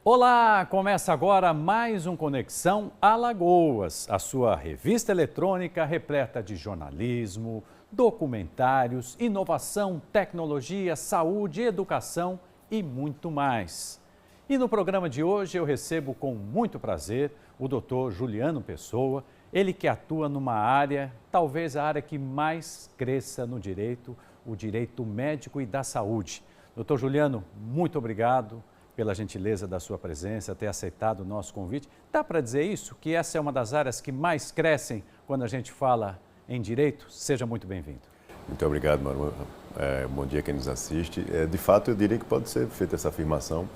Olá, começa agora mais um Conexão Alagoas, a sua revista eletrônica repleta de jornalismo, documentários, inovação, tecnologia, saúde, educação e muito mais. E no programa de hoje eu recebo com muito prazer o Dr. Juliano Pessoa, ele que atua numa área, talvez a área que mais cresça no direito, o direito médico e da saúde. Dr. Juliano, muito obrigado pela gentileza da sua presença, ter aceitado o nosso convite. Dá para dizer isso? Que essa é uma das áreas que mais crescem quando a gente fala em direito? Seja muito bem-vindo. Muito obrigado, Maru. Bom dia a quem nos assiste. De fato, eu diria que pode ser feita essa afirmação.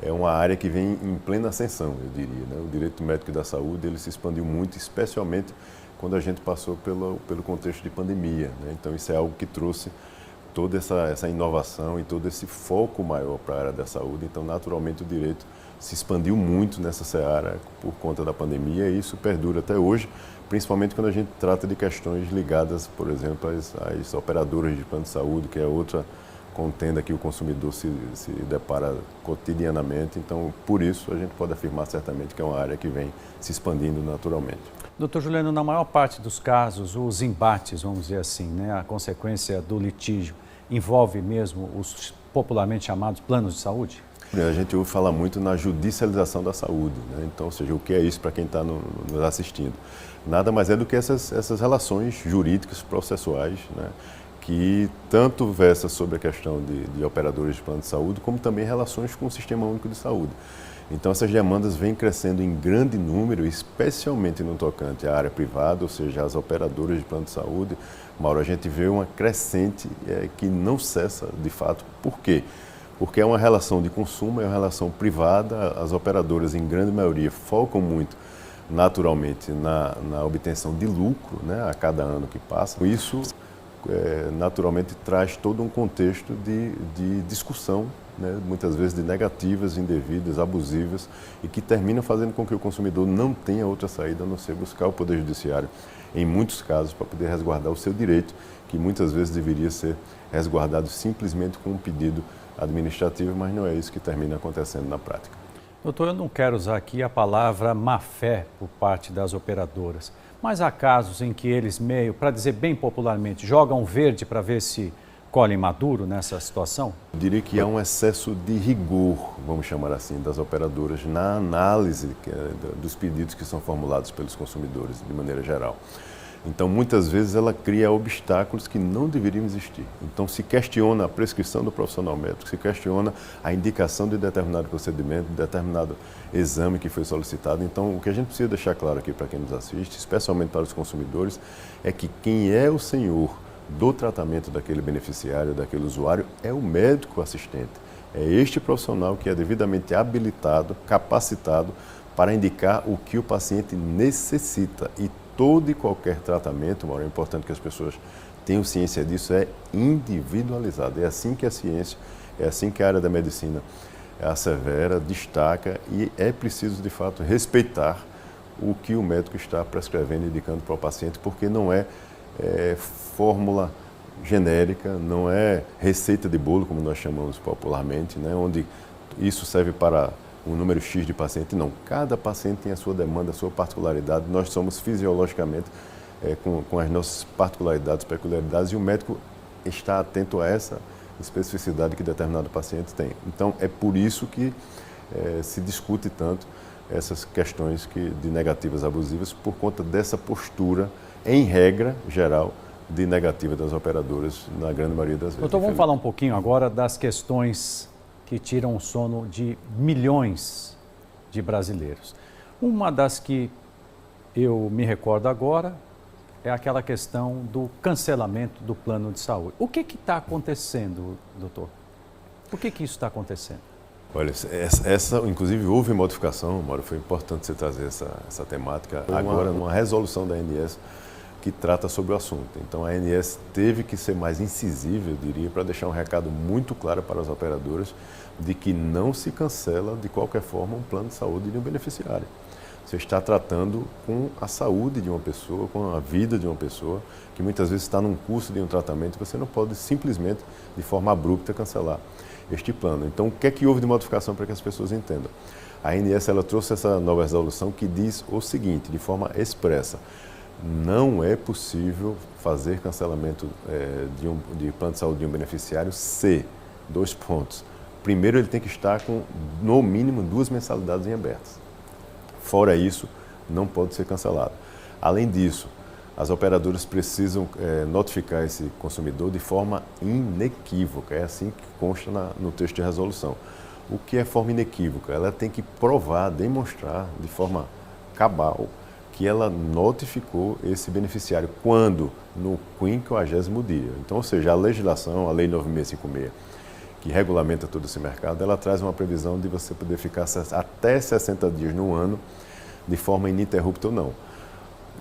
É uma área que vem em plena ascensão, eu diria, né? O direito médico e da saúde, ele se expandiu muito, especialmente quando a gente passou pelo contexto de pandemia, né? Então, isso é algo que trouxe toda essa inovação e todo esse foco maior para a área da saúde. Então, naturalmente, o direito se expandiu muito nessa seara por conta da pandemia e isso perdura até hoje, principalmente quando a gente trata de questões ligadas, por exemplo, às operadoras de plano de saúde, que é outra contenda que o consumidor se depara cotidianamente. Então, por isso, a gente pode afirmar certamente que é uma área que vem se expandindo naturalmente. Doutor Juliano, na maior parte dos casos, os embates, vamos dizer assim, né, a consequência do litígio, envolve mesmo os popularmente chamados planos de saúde? A gente ouve falar muito na judicialização da saúde, né? Então, ou seja, o que é isso para quem está nos assistindo? Nada mais é do que essas relações jurídicas, processuais, né? Que tanto versa sobre a questão de operadores de plano de saúde, como também relações com o Sistema Único de Saúde. Então, essas demandas vêm crescendo em grande número, especialmente no tocante à área privada, ou seja, as operadoras de plano de saúde. Mauro, a gente vê uma crescente que não cessa, de fato. Por quê? Porque é uma relação de consumo, é uma relação privada. As operadoras, em grande maioria, focam muito, naturalmente, na obtenção de lucro, né, a cada ano que passa. Isso, naturalmente, traz todo um contexto de discussão, né, muitas vezes de negativas, indevidas, abusivas, e que terminam fazendo com que o consumidor não tenha outra saída a não ser buscar o Poder Judiciário, em muitos casos, para poder resguardar o seu direito, que muitas vezes deveria ser resguardado simplesmente com um pedido administrativo, mas não é isso que termina acontecendo na prática. Doutor, eu não quero usar aqui a palavra má-fé por parte das operadoras, mas há casos em que eles meio, para dizer bem popularmente, jogam verde para ver se colhem maduro nessa situação? Eu diria que há um excesso de rigor, vamos chamar assim, das operadoras na análise dos pedidos que são formulados pelos consumidores, de maneira geral. Então, muitas vezes, ela cria obstáculos que não deveriam existir. Então, se questiona a prescrição do profissional médico, se questiona a indicação de determinado procedimento, de determinado exame que foi solicitado. Então, o que a gente precisa deixar claro aqui para quem nos assiste, especialmente para os consumidores, é que quem é o senhor do tratamento daquele beneficiário, daquele usuário, é o médico assistente. É este profissional que é devidamente habilitado, capacitado para indicar o que o paciente necessita. E todo e qualquer tratamento, Mauro, é importante que as pessoas tenham ciência disso, é individualizado. É assim que a ciência, é assim que a área da medicina assevera, destaca, e é preciso, de fato, respeitar o que o médico está prescrevendo e indicando para o paciente, porque não é fórmula genérica, não é receita de bolo, como nós chamamos popularmente, né, onde isso serve para um número X de paciente. Não, cada paciente tem a sua demanda, a sua particularidade. Nós somos fisiologicamente com as nossas particularidades, peculiaridades, e o médico está atento a essa especificidade que determinado paciente tem. Então, é por isso que se discute tanto essas questões de negativas abusivas, por conta dessa postura, em regra geral, de negativa das operadoras, na grande maioria das vezes. Doutor, vamos falar um pouquinho agora das questões que tiram o sono de milhões de brasileiros. Uma das que eu me recordo agora é aquela questão do cancelamento do plano de saúde. O que está acontecendo, doutor? Por que isso está acontecendo? Olha, inclusive houve modificação, Mauro, foi importante você trazer essa temática agora numa resolução da ANS que trata sobre o assunto. Então, a ANS teve que ser mais incisiva, eu diria, para deixar um recado muito claro para as operadoras de que não se cancela, de qualquer forma, um plano de saúde de um beneficiário. Você está tratando com a saúde de uma pessoa, com a vida de uma pessoa, que muitas vezes está num curso de um tratamento, você não pode simplesmente, de forma abrupta, cancelar. este plano. Então, o que é que houve de modificação para que as pessoas entendam? A ANS ela trouxe essa nova resolução que diz o seguinte, de forma expressa: não é possível fazer cancelamento de plano de saúde de um beneficiário se, 2 pontos. Primeiro, ele tem que estar com, no mínimo, 2 mensalidades em abertas. Fora isso, não pode ser cancelado. Além disso, as operadoras precisam notificar esse consumidor de forma inequívoca. É assim que consta no texto de resolução. O que é forma inequívoca? Ela tem que provar, demonstrar de forma cabal que ela notificou esse beneficiário quando? No 50º dia. Então, ou seja, a legislação, a Lei 9.656, que regulamenta todo esse mercado, ela traz uma previsão de você poder ficar até 60 dias no ano de forma ininterrupta ou não.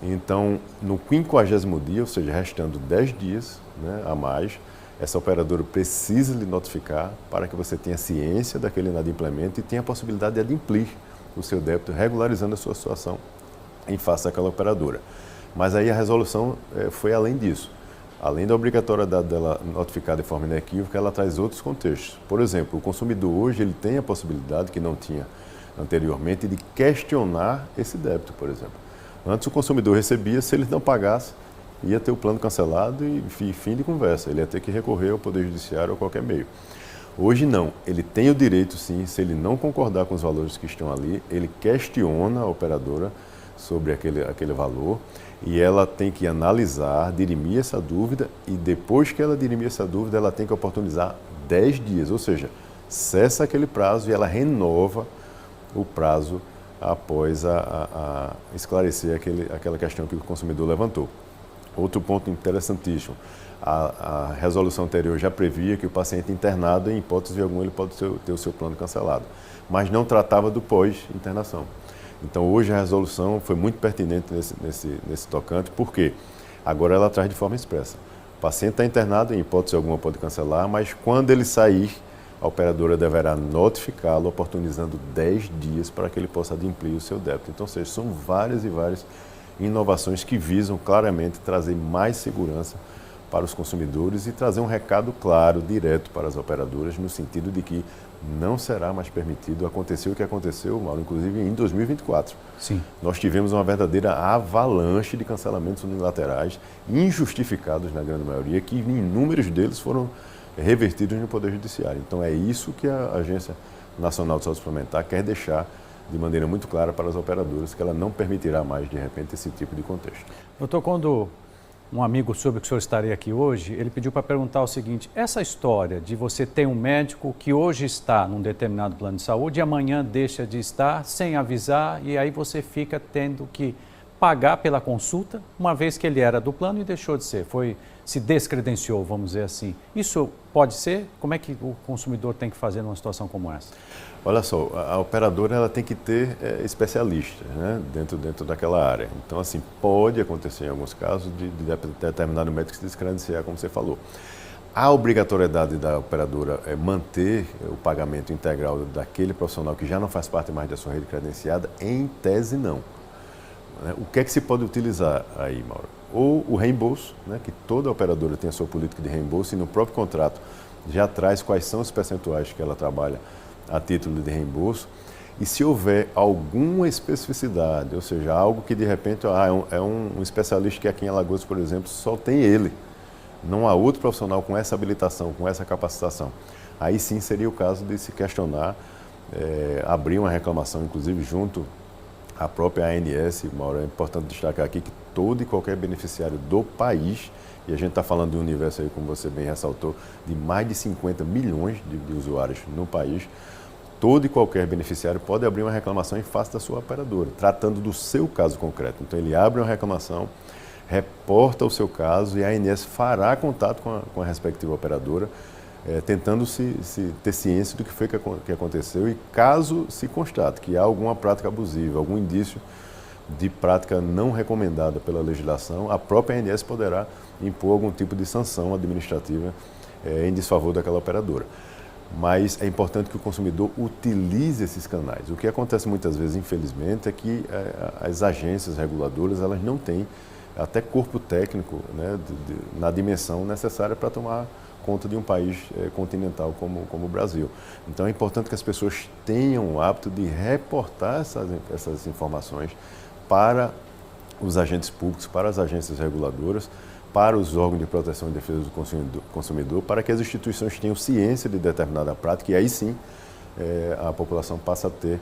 Então, no 50º dia, ou seja, restando 10 dias, né, a mais, essa operadora precisa lhe notificar para que você tenha ciência daquele inadimplemento e tenha a possibilidade de adimplir o seu débito, regularizando a sua situação em face àquela operadora. Mas aí a resolução foi além disso. Além da obrigatoriedade dela notificar de forma inequívoca, ela traz outros contextos. Por exemplo, o consumidor hoje ele tem a possibilidade, que não tinha anteriormente, de questionar esse débito, por exemplo. Antes o consumidor recebia, se ele não pagasse, ia ter o plano cancelado e fim de conversa. Ele ia ter que recorrer ao Poder Judiciário ou a qualquer meio. Hoje não, ele tem o direito sim, se ele não concordar com os valores que estão ali, ele questiona a operadora sobre aquele valor e ela tem que analisar, dirimir essa dúvida e depois que ela dirimir essa dúvida, ela tem que oportunizar 10 dias, ou seja, cessa aquele prazo e ela renova o prazo após esclarecer aquela questão que o consumidor levantou. Outro ponto interessantíssimo, a resolução anterior já previa que o paciente internado, em hipótese alguma, ele pode ter o seu plano cancelado, mas não tratava do pós-internação. Então, hoje a resolução foi muito pertinente nesse tocante, porque agora ela traz de forma expressa. O paciente está internado, em hipótese alguma pode cancelar, mas quando ele sair, a operadora deverá notificá-lo, oportunizando 10 dias para que ele possa adimplir o seu débito. Então, ou seja, são várias e várias inovações que visam claramente trazer mais segurança para os consumidores e trazer um recado claro, direto para as operadoras, no sentido de que não será mais permitido acontecer o que aconteceu, Mauro, inclusive em 2024. Sim. Nós tivemos uma verdadeira avalanche de cancelamentos unilaterais, injustificados na grande maioria, que inúmeros deles foram revertidos no Poder Judiciário. Então é isso que a Agência Nacional de Saúde Suplementar quer deixar de maneira muito clara para as operadoras, que ela não permitirá mais, de repente, esse tipo de contexto. Doutor, quando um amigo soube que o senhor estaria aqui hoje, ele pediu para perguntar o seguinte: essa história de você ter um médico que hoje está num determinado plano de saúde e amanhã deixa de estar sem avisar e aí você fica tendo que pagar pela consulta, uma vez que ele era do plano e deixou de ser, se descredenciou, vamos dizer assim. Isso pode ser? Como é que o consumidor tem que fazer numa situação como essa? Olha só, a operadora ela tem que ter especialistas, né, dentro daquela área. Então, assim, pode acontecer em alguns casos de determinado médico se descredenciar, como você falou. A obrigatoriedade da operadora é manter o pagamento integral daquele profissional que já não faz parte mais da sua rede credenciada, em tese não. O que é que se pode utilizar aí, Mauro? Ou o reembolso, né, que toda operadora tem a sua política de reembolso e no próprio contrato já traz quais são os percentuais que ela trabalha a título de reembolso. E se houver alguma especificidade, ou seja, algo que de repente é um especialista que aqui em Alagoas, por exemplo, só tem ele, não há outro profissional com essa habilitação, com essa capacitação, aí sim seria o caso de se questionar, abrir uma reclamação, inclusive junto à própria ANS. Mauro, é importante destacar aqui que todo e qualquer beneficiário do país, e a gente está falando de um universo aí, como você bem ressaltou, de mais de 50 milhões de usuários no país, todo e qualquer beneficiário pode abrir uma reclamação em face da sua operadora, tratando do seu caso concreto. Então ele abre uma reclamação, reporta o seu caso e a ANS fará contato com a respectiva operadora, tentando ter ciência do que foi que aconteceu e caso se constate que há alguma prática abusiva, algum indício de prática não recomendada pela legislação, a própria ANS poderá impor algum tipo de sanção administrativa em desfavor daquela operadora. Mas é importante que o consumidor utilize esses canais. O que acontece muitas vezes, infelizmente, é que as agências reguladoras elas não têm até corpo técnico, né, na dimensão necessária para tomar conta de um país continental como o Brasil. Então é importante que as pessoas tenham o hábito de reportar essas informações para os agentes públicos, para as agências reguladoras, para os órgãos de proteção e defesa do consumidor, para que as instituições tenham ciência de determinada prática e aí sim a população passa a ter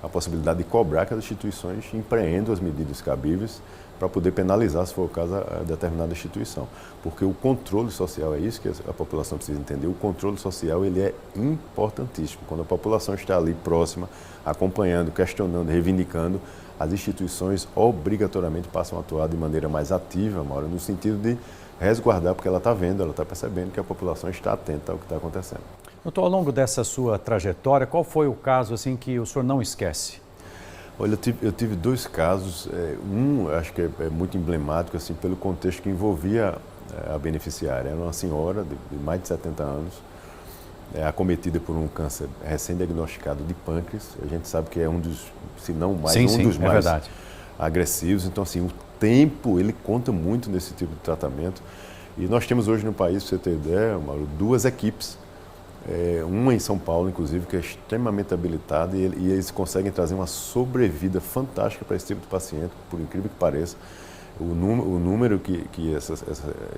a possibilidade de cobrar que as instituições empreendam as medidas cabíveis para poder penalizar, se for o caso, a determinada instituição. Porque o controle social, é isso que a população precisa entender, o controle social ele é importantíssimo. Quando a população está ali próxima, acompanhando, questionando, reivindicando, as instituições obrigatoriamente passam a atuar de maneira mais ativa, Mauro, no sentido de resguardar, porque ela está vendo, ela está percebendo que a população está atenta ao que está acontecendo. Doutor, ao longo dessa sua trajetória, qual foi o caso assim, que o senhor não esquece? Olha, eu tive dois casos, acho que é muito emblemático assim, pelo contexto que envolvia a beneficiária. Era uma senhora de mais de 70 anos, acometida por um câncer recém-diagnosticado de pâncreas. A gente sabe que é um dos, se não mais, dos mais agressivos. Então, assim, o tempo, ele conta muito nesse tipo de tratamento. E nós temos hoje no país, para você ter ideia, Mauro, duas equipes. Uma em São Paulo, inclusive, que é extremamente habilitada e eles conseguem trazer uma sobrevida fantástica para esse tipo de paciente, por incrível que pareça. O número que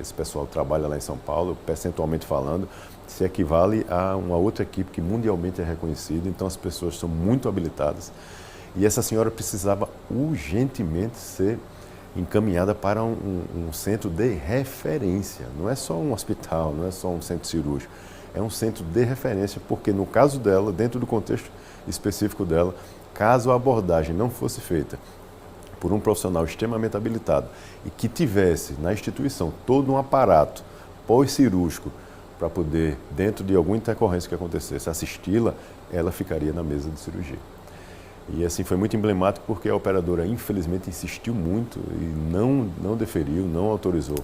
esse pessoal trabalha lá em São Paulo, percentualmente falando, se equivale a uma outra equipe que mundialmente é reconhecida, então as pessoas são muito habilitadas. E essa senhora precisava urgentemente ser encaminhada para um centro de referência. Não é só um hospital, não é só um centro cirúrgico. É um centro de referência, porque no caso dela, dentro do contexto específico dela, caso a abordagem não fosse feita por um profissional extremamente habilitado e que tivesse na instituição todo um aparato pós-cirúrgico para poder, dentro de alguma intercorrência que acontecesse, assisti-la, ela ficaria na mesa de cirurgia. E assim foi muito emblemático porque a operadora infelizmente insistiu muito e não deferiu, não autorizou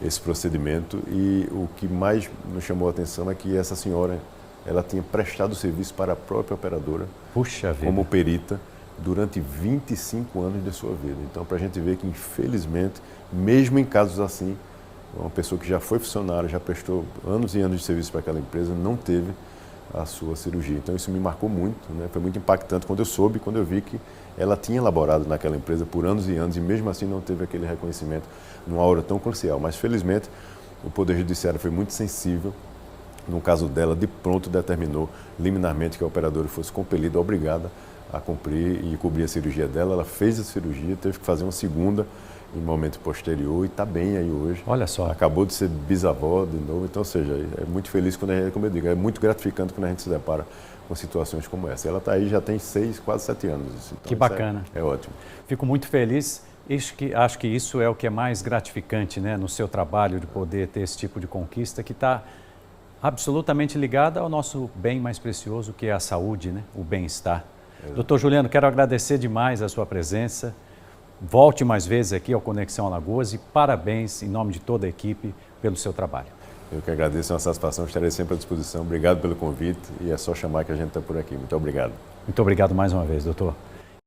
esse procedimento, e o que mais nos chamou a atenção é que essa senhora, ela tinha prestado serviço para a própria operadora, como perita, durante 25 anos de sua vida. Então, para a gente ver que, infelizmente, mesmo em casos assim, uma pessoa que já foi funcionária, já prestou anos e anos de serviço para aquela empresa, não teve a sua cirurgia. Então, isso me marcou muito, né? Foi muito impactante quando eu vi que ela tinha elaborado naquela empresa por anos e anos e mesmo assim não teve aquele reconhecimento numa hora tão crucial. Mas, felizmente, o Poder Judiciário foi muito sensível. No caso dela, de pronto determinou liminarmente que a operadora fosse compelida, obrigada a cumprir e cobrir a cirurgia dela. Ela fez a cirurgia, teve que fazer uma segunda em momento posterior e está bem aí hoje. Olha só. Acabou de ser bisavó de novo, então, ou seja, é muito feliz quando a gente, como eu digo, é muito gratificante quando a gente se depara com situações como essa. Ela está aí já tem 6, quase 7 anos. Então, que bacana. É ótimo. Fico muito feliz. Acho que isso é o que é mais gratificante, né, no seu trabalho, de poder ter esse tipo de conquista que está absolutamente ligada ao nosso bem mais precioso, que é a saúde, né, o bem-estar. Doutor Juliano, quero agradecer demais a sua presença. Volte mais vezes aqui ao Conexão Alagoas e parabéns em nome de toda a equipe pelo seu trabalho. Eu que agradeço, é uma satisfação, estarei sempre à disposição. Obrigado pelo convite e é só chamar que a gente está por aqui. Muito obrigado. Muito obrigado mais uma vez, doutor.